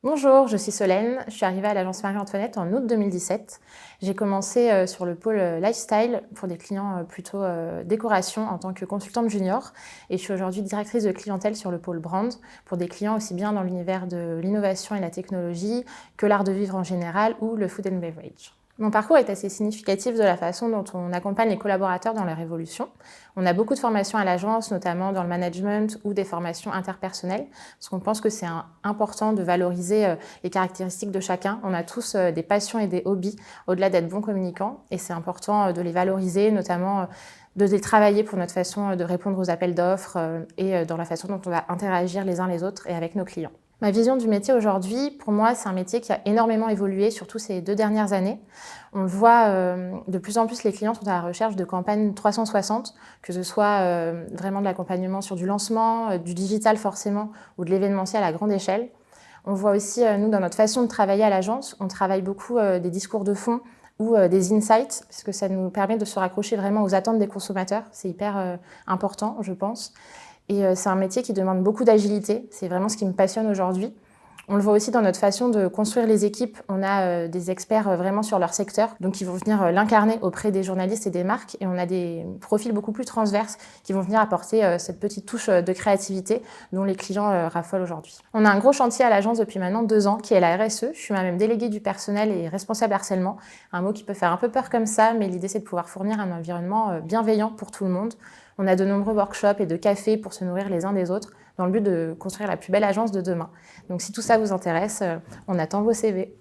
Bonjour, je suis Solène, je suis arrivée à l'agence Marie-Antoinette en août 2017. J'ai commencé sur le pôle lifestyle pour des clients plutôt décoration en tant que consultante junior et je suis aujourd'hui directrice de clientèle sur le pôle brand pour des clients aussi bien dans l'univers de l'innovation et la technologie que l'art de vivre en général ou le food and beverage. Mon parcours est assez significatif de la façon dont on accompagne les collaborateurs dans leur évolution. On a beaucoup de formations à l'agence, notamment dans le management ou des formations interpersonnelles, parce qu'on pense que c'est important de valoriser les caractéristiques de chacun. On a tous des passions et des hobbies, au-delà d'être bons communicants, et c'est important de les valoriser, notamment de les travailler pour notre façon de répondre aux appels d'offres et dans la façon dont on va interagir les uns les autres et avec nos clients. Ma vision du métier aujourd'hui, pour moi, c'est un métier qui a énormément évolué, surtout ces 2 dernières années. On le voit, de plus en plus, les clients sont à la recherche de campagnes 360, que ce soit vraiment de l'accompagnement sur du lancement, du digital forcément, ou de l'événementiel à grande échelle. On voit aussi, nous, dans notre façon de travailler à l'agence, on travaille beaucoup des discours de fond ou des insights, parce que ça nous permet de se raccrocher vraiment aux attentes des consommateurs. C'est hyper important, je pense. Et c'est un métier qui demande beaucoup d'agilité. C'est vraiment ce qui me passionne aujourd'hui. On le voit aussi dans notre façon de construire les équipes. On a des experts vraiment sur leur secteur, donc ils vont venir l'incarner auprès des journalistes et des marques. Et on a des profils beaucoup plus transverses qui vont venir apporter cette petite touche de créativité dont les clients raffolent aujourd'hui. On a un gros chantier à l'agence depuis maintenant 2 ans qui est la RSE. Je suis moi-même déléguée du personnel et responsable harcèlement. Un mot qui peut faire un peu peur comme ça, mais l'idée c'est de pouvoir fournir un environnement bienveillant pour tout le monde. On a de nombreux workshops et de cafés pour se nourrir les uns des autres dans le but de construire la plus belle agence de demain. Donc si tout ça vous intéresse, on attend vos CV.